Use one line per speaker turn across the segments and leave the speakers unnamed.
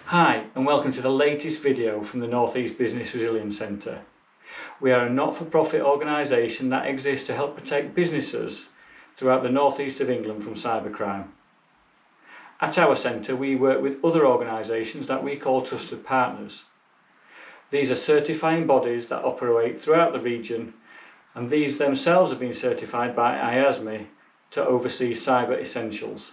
Hi and welcome to the latest video from the North East Business Resilience Centre. We are a not-for-profit organisation that exists to help protect businesses throughout the North East of England from cybercrime. At our centre we work with other organisations that we call trusted partners. These are certifying bodies that operate throughout the region, and these themselves have been certified by IASME to oversee cyber essentials.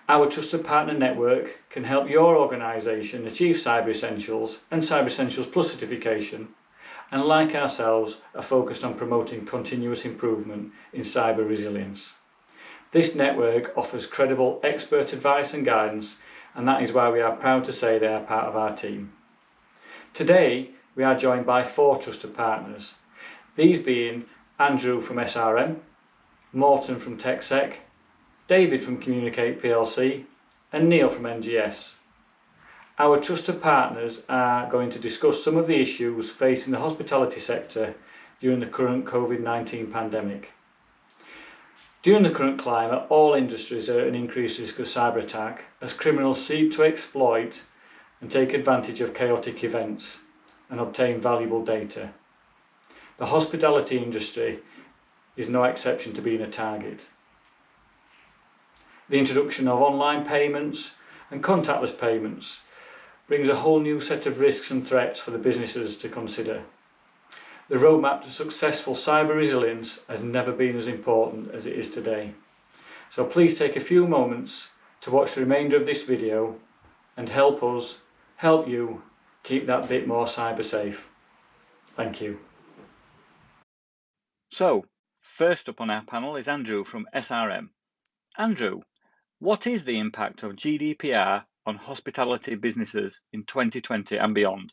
Our Trusted Partner Network can help your organisation achieve Cyber Essentials and Cyber Essentials Plus certification, and like ourselves are focused on promoting continuous improvement in cyber resilience. This network offers credible expert advice and guidance, and that is why we are proud to say they are part of our team. Today we are joined by 4 trusted partners, these being Andrew from SRM, Morton from TechSec, David from Communicate PLC and Neil from NGS. Our trusted partners are going to discuss some of the issues facing the hospitality sector during the current COVID-19 pandemic. During the current climate, all industries are at an increased risk of cyber attack as criminals seek to exploit and take advantage of chaotic events and obtain valuable data. The hospitality industry is no exception to being a target. The introduction of online payments and contactless payments brings a whole new set of risks and threats for the businesses to consider. The roadmap to successful cyber resilience has never been as important as it is today. So please take a few moments to watch the remainder of this video and help us help you keep that bit more cyber safe. Thank you. So, first up on our panel is Andrew from SRM. Andrew, what is the impact of GDPR on hospitality businesses in 2020 and beyond?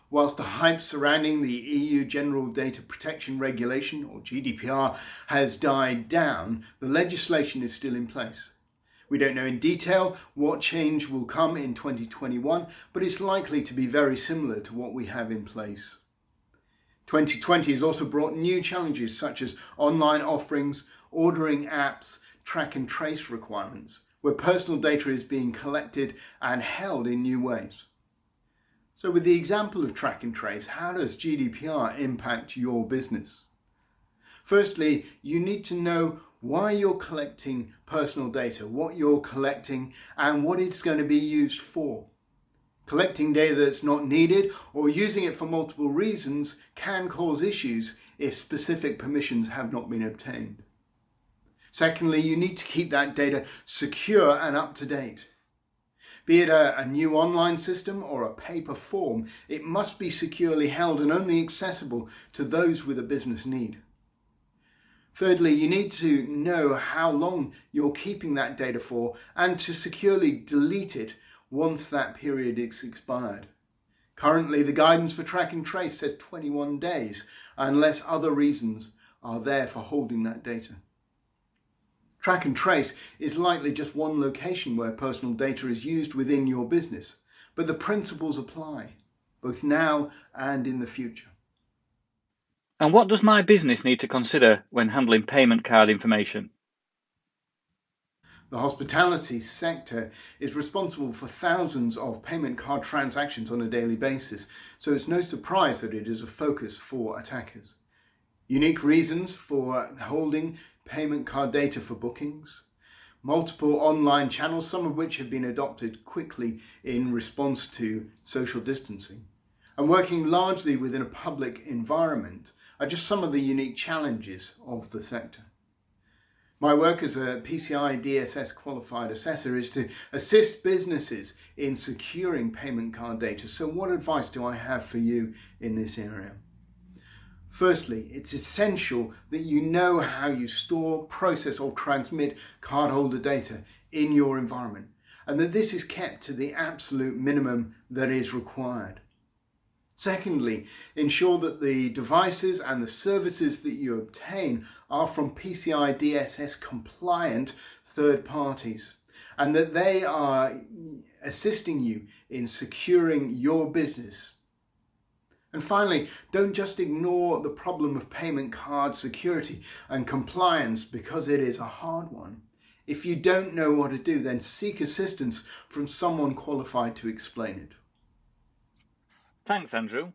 Whilst the hype surrounding the EU General Data Protection Regulation, or GDPR, has died down, the legislation is still in place. We don't know in detail what change will come in 2021, but it's likely to be very similar to what we have in place. 2020 has also brought new challenges such as online offerings, ordering apps, track and trace requirements, where personal data is being collected and held in new ways. So with the example of track and trace, how does GDPR impact your business? Firstly, you need to know why you're collecting personal data, what you're collecting and what it's going to be used for. Collecting data that's not needed or using it for multiple reasons can cause issues if specific permissions have not been obtained. Secondly, you need to keep that data secure and up to date. Be it a new online system or a paper form, it must be securely held and only accessible to those with a business need. Thirdly, you need to know how long you're keeping that data for and to securely delete it once that period is expired. Currently, the guidance for track and trace says 21 days, unless other reasons are there for holding that data. Track and trace is likely just one location where personal data is used within your business, but the principles apply, both now and in the future.
And what does my business need to consider when handling payment card information?
The hospitality sector is responsible for thousands of payment card transactions on a daily basis, so it's no surprise that it is a focus for attackers. Unique reasons for holding payment card data for bookings, multiple online channels, some of which have been adopted quickly in response to social distancing, and working largely within a public environment are just some of the unique challenges of the sector. My work as a PCI DSS qualified assessor is to assist businesses in securing payment card data. So what advice do I have for you in this area? Firstly, it's essential that you know how you store, process or transmit cardholder data in your environment, and that this is kept to the absolute minimum that is required. Secondly, ensure that the devices and the services that you obtain are from PCI DSS compliant third parties, and that they are assisting you in securing your business. And finally, don't just ignore the problem of payment card security and compliance because it is a hard one. If you don't know what to do, then seek assistance from someone qualified to explain it.
Thanks, Andrew.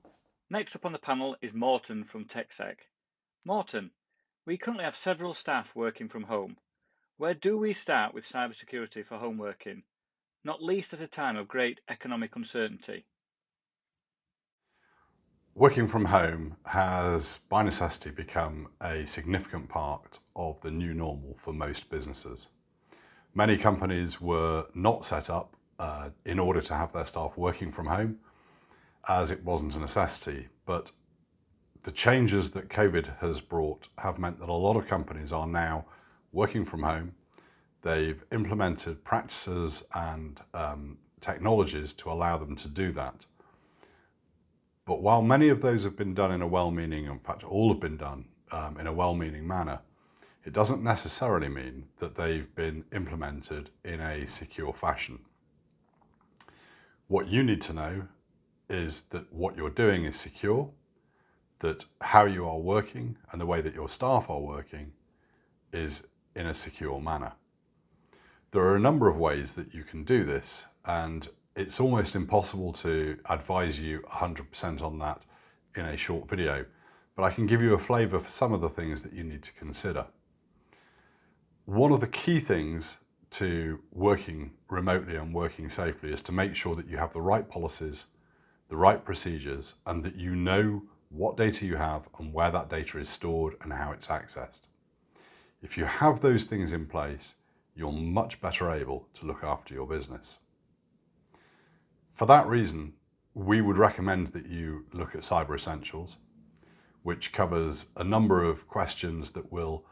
Next up on the panel is Morten from TechSec. Morten, we currently have several staff working from home. Where do we start with cybersecurity for home working, not least at a time of great economic uncertainty?
Working from home has, by necessity, become a significant part of the new normal for most businesses. Many companies were not set up in order to have their staff working from home, as it wasn't a necessity, but the changes that COVID has brought have meant that a lot of companies are now working from home. They've implemented practices and technologies to allow them to do that. But while many of those have been done in a well-meaning, in fact all have been done in a well-meaning manner, it doesn't necessarily mean that they've been implemented in a secure fashion. What you need to know is that what you're doing is secure, that how you are working and the way that your staff are working is in a secure manner. There are a number of ways that you can do this, and it's almost impossible to advise you 100% on that in a short video, but I can give you a flavour for some of the things that you need to consider. One of the key things to working remotely and working safely is to make sure that you have the right policies, the right procedures, and that you know what data you have and where that data is stored and how it's accessed. If you have those things in place, you're much better able to look after your business. For that reason, we would recommend that you look at Cyber Essentials, which covers a number of questions that will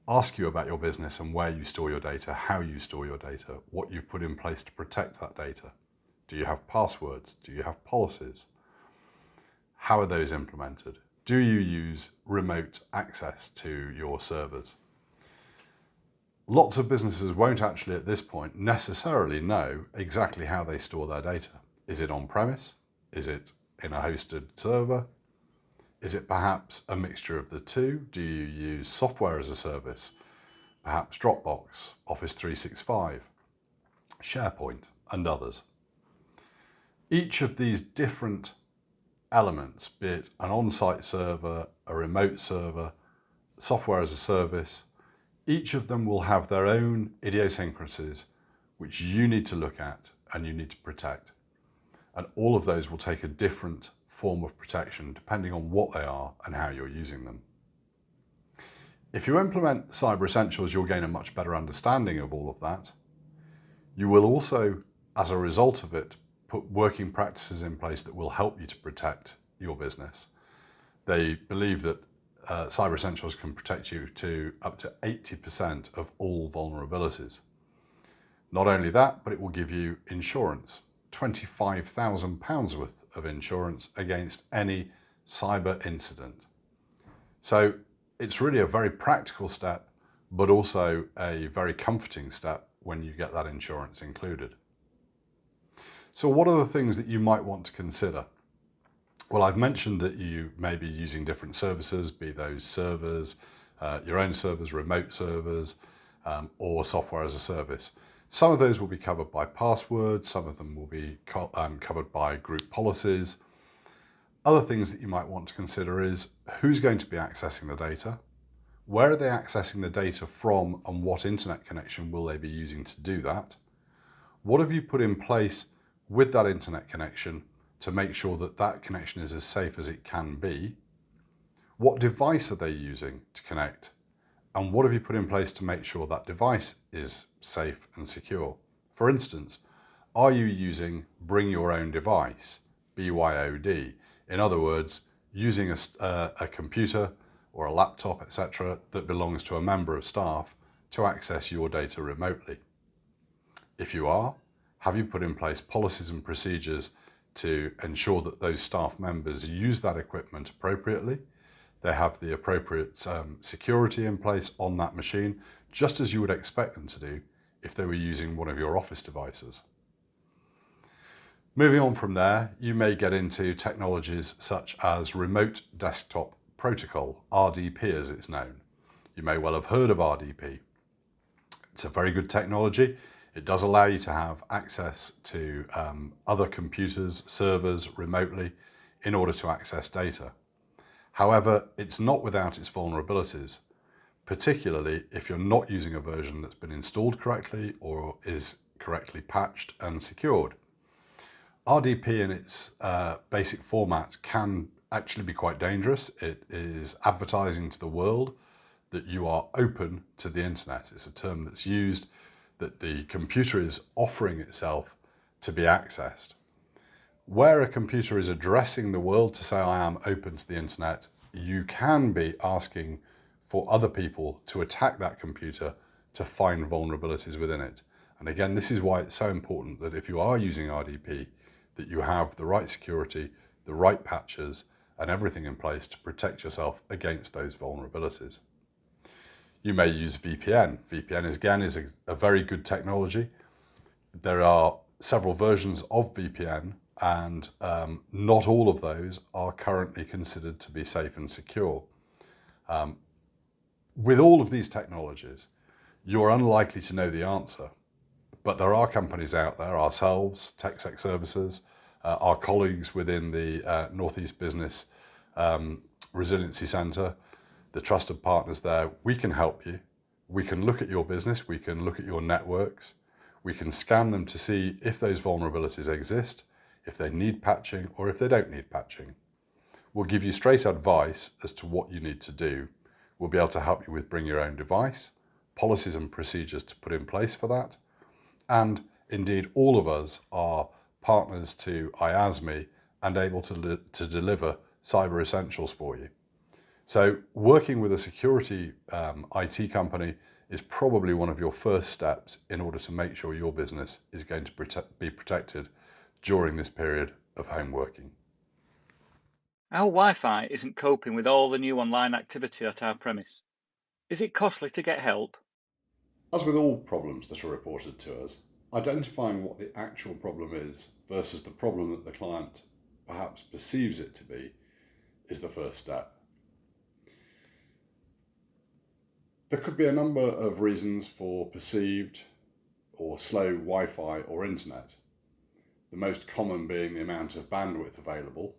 ask you about your business and where you store your data, how you store your data, what you've put in place to protect that data. Do you have passwords? Do you have policies? How are those implemented? Do you use remote access to your servers? Lots of businesses won't actually at this point necessarily know exactly how they store their data. Is it on-premise? Is it in a hosted server? Is it perhaps a mixture of the two? Do you use software as a service? Perhaps Dropbox, Office 365, SharePoint, and others. Each of these different elements, be it an on-site server, a remote server, software as a service, each of them will have their own idiosyncrasies which you need to look at and you need to protect. And all of those will take a different form of protection depending on what they are and how you're using them. If you implement Cyber Essentials, you'll gain a much better understanding of all of that. You will also, as a result of it, put working practices in place that will help you to protect your business. They believe that Cyber Essentials can protect you to up to 80% of all vulnerabilities. Not only that, but it will give you insurance, £25,000 worth of insurance against any cyber incident. So it's really a very practical step, but also a very comforting step when you get that insurance included. So what are the things that you might want to consider? Well, I've mentioned that you may be using different services, be those servers, your own servers, remote servers, or software as a service. Some of those will be covered by passwords, some of them will be covered by group policies. Other things that you might want to consider is who's going to be accessing the data, where are they accessing the data from, and what internet connection will they be using to do that? What have you put in place with that internet connection to make sure that that connection is as safe as it can be? What device are they using to connect? And what have you put in place to make sure that device is safe and secure? For instance, are you using bring your own device, BYOD? In other words, using a computer or a laptop, etc., that belongs to a member of staff to access your data remotely? If you are, have you put in place policies and procedures to ensure that those staff members use that equipment appropriately? They have the appropriate security in place on that machine, just as you would expect them to do if they were using one of your office devices. Moving on from there, you may get into technologies such as Remote Desktop Protocol, RDP as it's known. You may well have heard of RDP. It's a very good technology. It does allow you to have access to other computers, servers remotely in order to access data. However, it's not without its vulnerabilities, particularly if you're not using a version that's been installed correctly or is correctly patched and secured. RDP in its basic format can actually be quite dangerous. It is advertising to the world that you are open to the internet. It's a term that's used, that the computer is offering itself to be accessed. Where a computer is addressing the world to say, I am open to the internet, you can be asking for other people to attack that computer to find vulnerabilities within it. And again, this is why it's so important that if you are using RDP, that you have the right security, the right patches, and everything in place to protect yourself against those vulnerabilities. You may use VPN. VPN again is a very good technology. There are several versions of VPN, and not all of those are currently considered to be safe and secure. With all of these technologies, you're unlikely to know the answer, but there are companies out there, ourselves, TechSec Services, our colleagues within the Northeast Business Resiliency Centre, the trusted partners there. We can help you. We can look at your business, we can look at your networks, we can scan them to see if those vulnerabilities exist, if they need patching or if they don't need patching. We'll give you straight advice as to what you need to do. We'll be able to help you with bring your own device, policies and procedures to put in place for that. And indeed, all of us are partners to IASME and able to deliver cyber essentials for you. So working with a security IT company is probably one of your first steps in order to make sure your business is going to be protected during this period of home working.
Our Wi-Fi isn't coping with all the new online activity at our premise. Is it costly to get help?
As with all problems that are reported to us, identifying what the actual problem is versus the problem that the client perhaps perceives it to be is the first step. There could be a number of reasons for perceived or slow Wi-Fi or internet. The most common being the amount of bandwidth available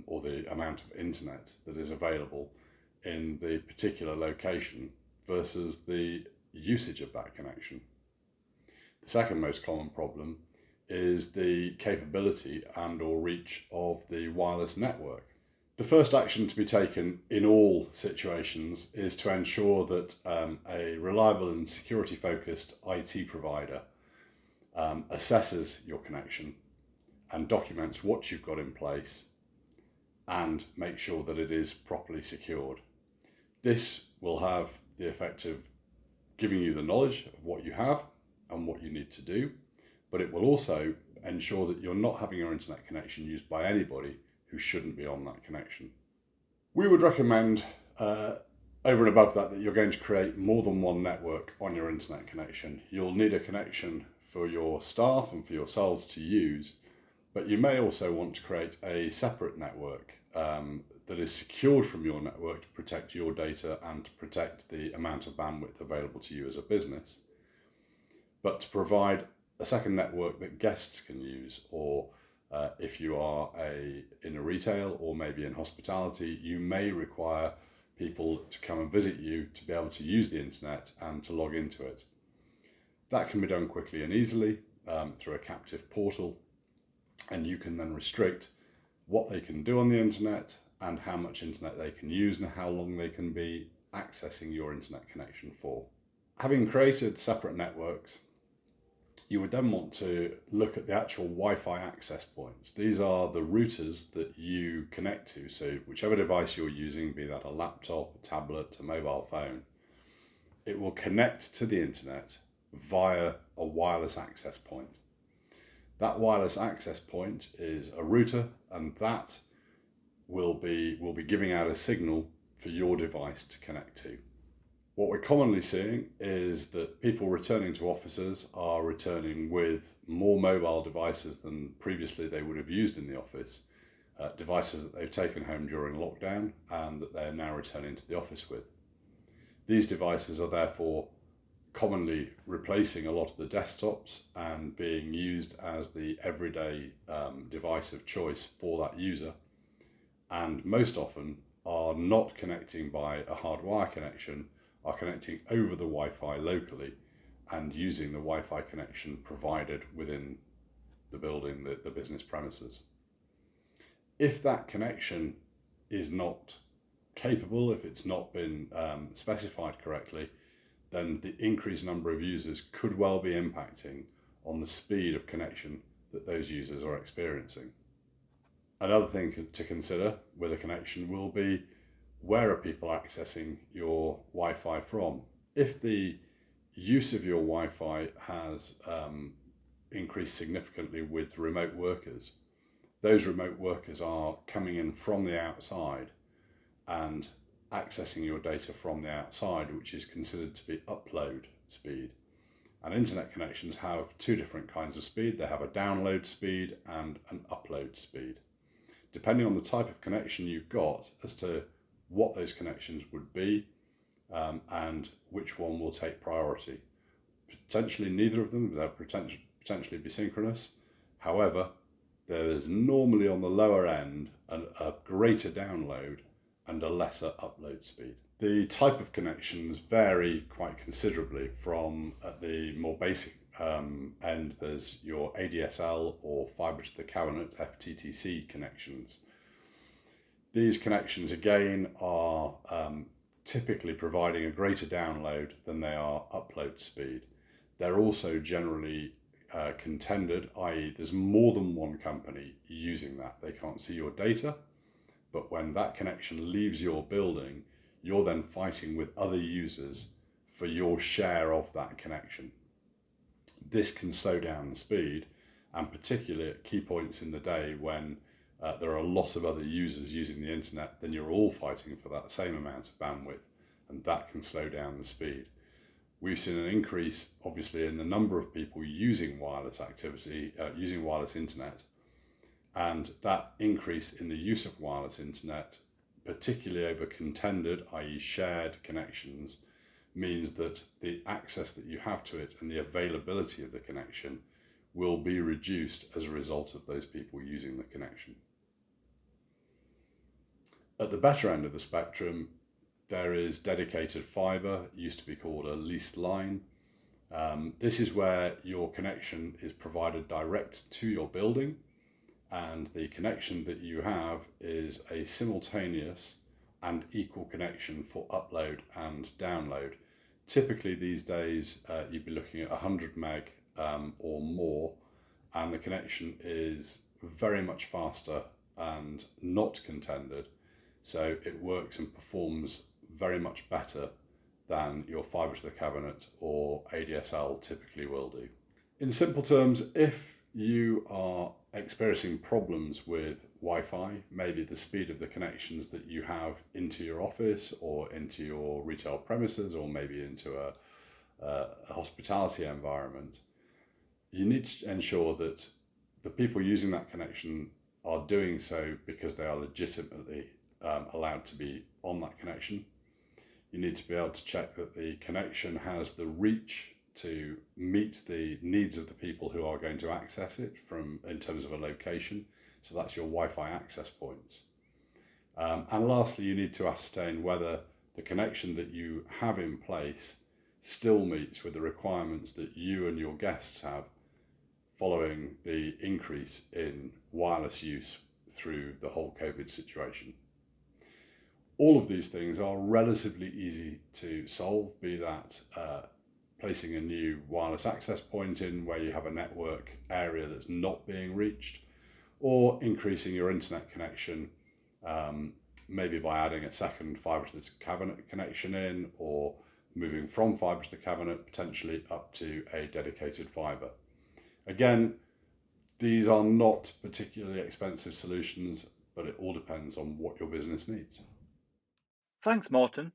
or the amount of internet that is available in the particular location versus the usage of that connection. The second most common problem is the capability and or reach of the wireless network. The first action to be taken in all situations is to ensure that a reliable and security focused IT provider assesses your connection and documents what you've got in place and make sure that it is properly secured. This will have the effect of giving you the knowledge of what you have and what you need to do, but it will also ensure that you're not having your internet connection used by anybody who shouldn't be on that connection. We would recommend over and above that you're going to create more than one network on your internet connection. You'll need a connection for your staff and for yourselves to use, but you may also want to create a separate network that is secured from your network to protect your data and to protect the amount of bandwidth available to you as a business, but to provide a second network that guests can use, or if you are in a retail or maybe in hospitality, you may require people to come and visit you to be able to use the internet and to log into it. That can be done quickly and easily through a captive portal, and you can then restrict what they can do on the internet and how much internet they can use and how long they can be accessing your internet connection for. Having created separate networks, you would then want to look at the actual Wi-Fi access points. These are the routers that you connect to, so whichever device you're using, be that a laptop, a tablet, a mobile phone, it will connect to the internet via a wireless access point. That wireless access point is a router, and that will be giving out a signal for your device to connect to. What we're commonly seeing is that people returning to offices are returning with more mobile devices than previously they would have used in the office, devices that they've taken home during lockdown and that they are now returning to the office with. These devices are therefore commonly replacing a lot of the desktops and being used as the everyday device of choice for that user, and most often are not connecting by a hardwire connection, are connecting over the Wi-Fi locally and using the Wi-Fi connection provided within the building, the business premises. If that connection is not capable, if it's not been specified correctly, then the increased number of users could well be impacting on the speed of connection that those users are experiencing. Another thing to consider with a connection will be, where are people accessing your Wi-Fi from? If the use of your Wi-Fi has increased significantly with remote workers, those remote workers are coming in from the outside and accessing your data from the outside, which is considered to be upload speed. And internet connections have two different kinds of speed. They have a download speed and an upload speed. Depending on the type of connection you've got as to what those connections would be and which one will take priority. Potentially neither of them, they'll potentially be synchronous. However, there is normally on the lower end a greater download and a lesser upload speed. The type of connections vary quite considerably. From at the more basic end, there's your ADSL or fibre to the cabinet FTTC connections. These connections again are typically providing a greater download than they are upload speed. They're also generally contended, i.e. there's more than one company using that. They can't see your data, but when that connection leaves your building, you're then fighting with other users for your share of that connection. This can slow down the speed, and particularly at key points in the day when there are a lot of other users using the internet, then you're all fighting for that same amount of bandwidth, and that can slow down the speed. We've seen an increase, obviously, in the number of people using wireless activity, using wireless internet, and that increase in the use of wireless internet, particularly over contended, i.e. shared connections, means that the access that you have to it and the availability of the connection will be reduced as a result of those people using the connection. At the better end of the spectrum, there is dedicated fibre, used to be called a leased line. This is where your connection is provided direct to your building, and the connection that you have is a simultaneous and equal connection for upload and download. Typically these days you'd be looking at 100 meg or more, and the connection is very much faster and not contended, so it works and performs very much better than your fibre to the cabinet or ADSL typically will do. In simple terms, if you are experiencing problems with Wi-Fi, maybe the speed of the connections that you have into your office or into your retail premises, or maybe into a hospitality environment, you need to ensure that the people using that connection are doing so because they are legitimately allowed to be on that connection. You need to be able to check that the connection has the reach to meet the needs of the people who are going to access it in terms of a location. So that's your Wi-Fi access points. And lastly, you need to ascertain whether the connection that you have in place still meets with the requirements that you and your guests have following the increase in wireless use through the whole COVID situation. All of these things are relatively easy to solve, be that placing a new wireless access point in where you have a network area that's not being reached, or increasing your internet connection, maybe by adding a second fibre to the cabinet connection in, or moving from fibre to the cabinet potentially up to a dedicated fibre. Again, these are not particularly expensive solutions, but it all depends on what your business needs.
Thanks, Morton.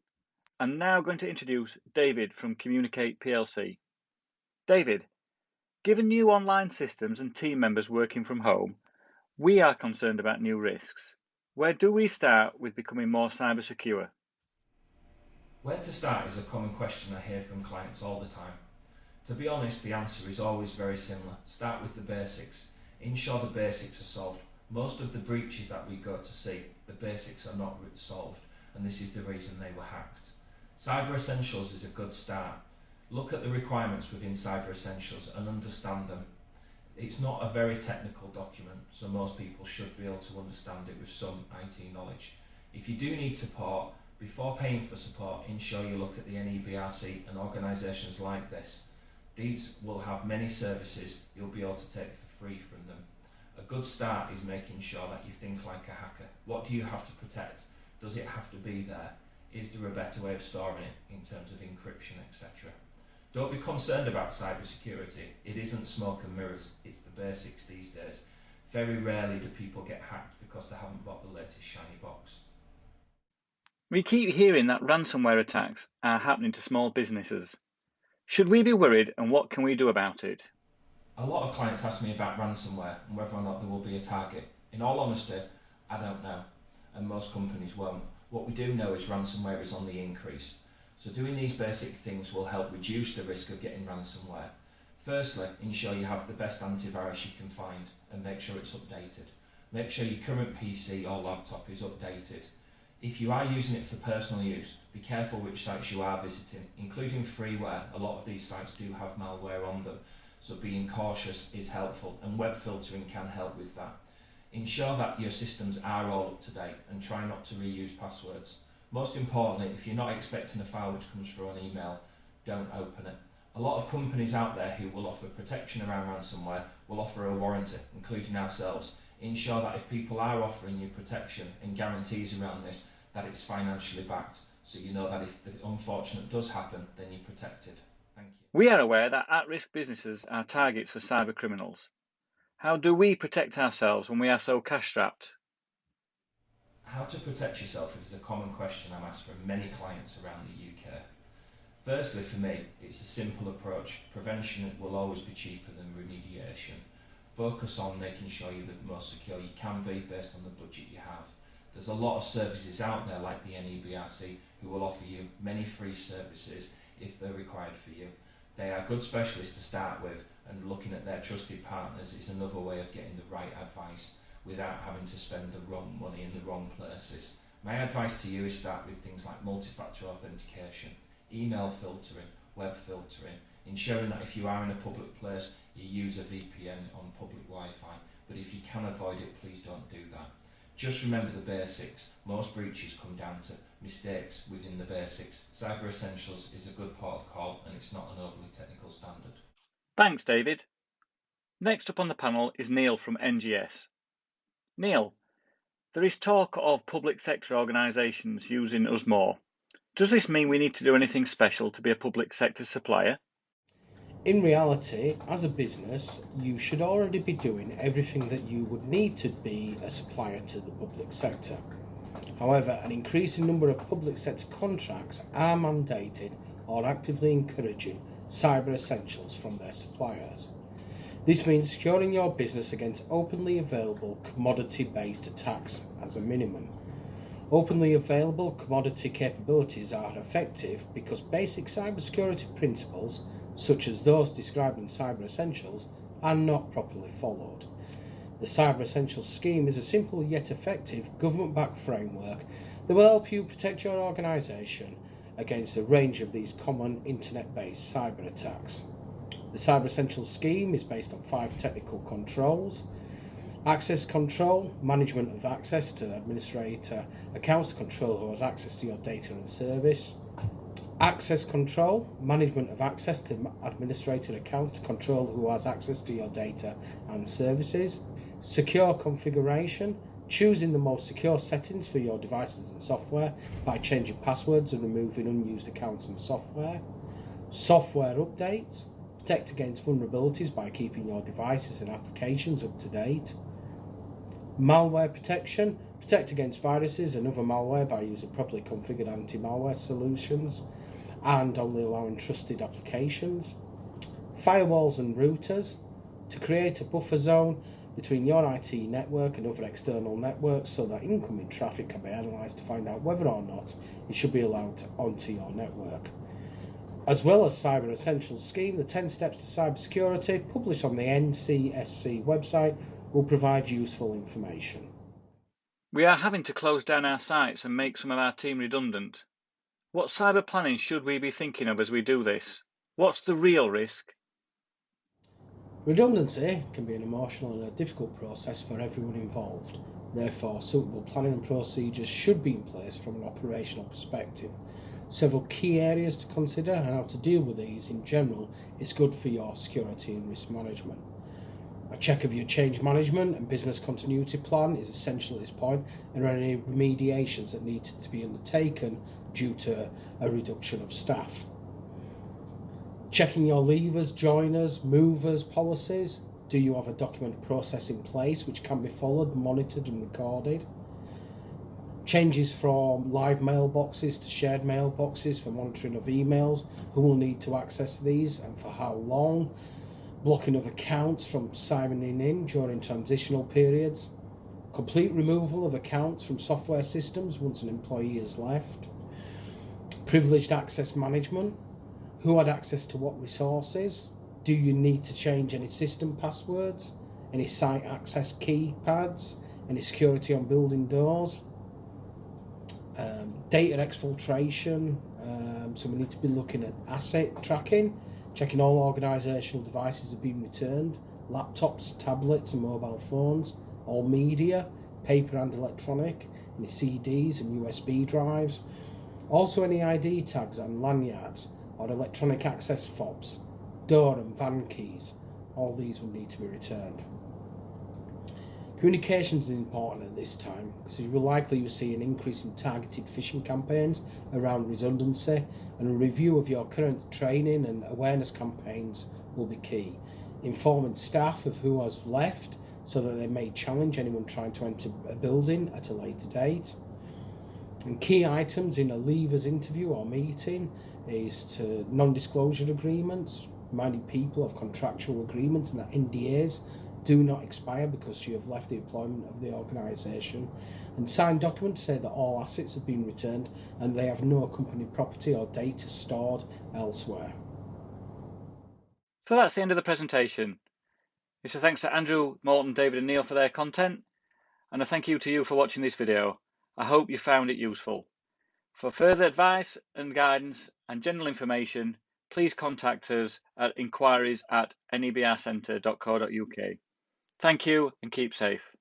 I'm now going to introduce David from Communicate PLC. David, given new online systems and team members working from home, we are concerned about new risks. Where do we start with becoming more cyber secure?
Where to start is a common question I hear from clients all the time. To be honest, the answer is always very similar. Start with the basics. Ensure the basics are solved. Most of the breaches that we go to see, the basics are not solved, and this is the reason they were hacked. Cyber Essentials is a good start. Look at the requirements within Cyber Essentials and understand them. It's not a very technical document, so most people should be able to understand it with some IT knowledge. If you do need support, before paying for support, ensure you look at the NEBRC and organisations like this. These will have many services you'll be able to take for free from them. A good start is making sure that you think like a hacker. What do you have to protect? Does it have to be there? Is there a better way of storing it in terms of encryption, etc.? Don't be concerned about cybersecurity. It isn't smoke and mirrors, it's the basics these days. Very rarely do people get hacked because they haven't bought the latest shiny box.
We keep hearing that ransomware attacks are happening to small businesses. Should we be worried, and what can we do about it?
A lot of clients ask me about ransomware and whether or not there will be a target. In all honesty, I don't know, and most companies won't. What we do know is ransomware is on the increase. So doing these basic things will help reduce the risk of getting ransomware. Firstly, ensure you have the best antivirus you can find and make sure it's updated. Make sure your current PC or laptop is updated. If you are using it for personal use, be careful which sites you are visiting, including freeware. A lot of these sites do have malware on them, so being cautious is helpful, and web filtering can help with that. Ensure that your systems are all up to date and try not to reuse passwords. Most importantly, if you're not expecting a file which comes through on email, don't open it. A lot of companies out there who will offer protection around ransomware will offer a warranty, including ourselves. Ensure that if people are offering you protection and guarantees around this, that it's financially backed, so you know that if the unfortunate does happen, then you're protected. Thank you.
We are aware that at-risk businesses are targets for cyber criminals. How do we protect ourselves when we are so cash-strapped?
How to protect yourself is a common question I'm asked from many clients around the UK. Firstly, for me, it's a simple approach. Prevention will always be cheaper than remediation. Focus on making sure you're the most secure you can be based on the budget you have. There's a lot of services out there like the NEBRC who will offer you many free services if they're required for you. They are good specialists to start with, and looking at their trusted partners is another way of getting the right advice without having to spend the wrong money in the wrong places. My advice to you is start with things like multi-factor authentication, email filtering, web filtering, ensuring that if you are in a public place, you use a VPN on public Wi-Fi, but if you can avoid it, please don't do that. Just remember the basics. Most breaches come down to mistakes within the basics. Cyber Essentials is a good port of call, and it's not an overly technical standard.
Thanks, David. Next up on the panel is Neil from NGS. Neil, there is talk of public sector organisations using us more. Does this mean we need to do anything special to be a public sector supplier?
In reality, as a business, you should already be doing everything that you would need to be a supplier to the public sector. However, an increasing number of public sector contracts are mandated or actively encouraging cyber essentials from their suppliers. This means securing your business against openly available commodity-based attacks as a minimum. Openly available commodity capabilities are effective because basic cybersecurity principles, such as those described in Cyber Essentials, are not properly followed. The Cyber Essentials scheme is a simple yet effective government-backed framework that will help you protect your organisation against a range of these common internet-based cyber attacks. The Cyber Essentials scheme is based on 5 technical controls: access control, management of access to administrator accounts to control who has access to your data and service; access control, management of access to administrator accounts to control who has access to your data and services; secure configuration, choosing the most secure settings for your devices and software by changing passwords and removing unused accounts and software; software updates, protect against vulnerabilities by keeping your devices and applications up to date; malware protection, protect against viruses and other malware by using properly configured anti-malware solutions and only allowing trusted applications; firewalls and routers, to create a buffer zone between your IT network and other external networks so that incoming traffic can be analysed to find out whether or not it should be allowed onto your network. As well as Cyber Essentials Scheme, the 10 Steps to Cybersecurity, published on the NCSC website, will provide useful information.
We are having to close down our sites and make some of our team redundant. What cyber planning should we be thinking of as we do this? What's the real risk?
Redundancy can be an emotional and a difficult process for everyone involved. Therefore, suitable planning and procedures should be in place from an operational perspective. Several key areas to consider and how to deal with these in general is good for your security and risk management. A check of your change management and business continuity plan is essential at this point, and any remediations that need to be undertaken due to a reduction of staff. Checking your leavers, joiners, movers policies. Do you have a document process in place which can be followed, monitored and recorded? Changes from live mailboxes to shared mailboxes for monitoring of emails. Who will need to access these and for how long? Blocking of accounts from signing in during transitional periods. Complete removal of accounts from software systems once an employee has left. Privileged access management. Who had access to what resources? Do you need to change any system passwords? Any site access keypads? Any security on building doors? Data exfiltration. So we need to be looking at asset tracking, checking all organisational devices have been returned, laptops, tablets and mobile phones, all media, paper and electronic, any CDs and USB drives. Also any ID tags and lanyards or electronic access fobs, door and van keys. All these will need to be returned. Communications is important at this time because you will likely see an increase in targeted phishing campaigns around redundancy, and a review of your current training and awareness campaigns will be key. Informing staff of who has left so that they may challenge anyone trying to enter a building at a later date. And key items in a leavers interview or meeting is to non-disclosure agreements, reminding people of contractual agreements and that NDAs do not expire because you have left the employment of the organisation, and signed document to say that all assets have been returned and they have no company property or data stored elsewhere.
So that's the end of the presentation. It's a thanks to Andrew, Morton, David and Neil for their content, and a thank you to you for watching this video. I hope you found it useful. For further advice and guidance and general information, please contact us at inquiries@nebrcentre.co.uk. Thank you and keep safe.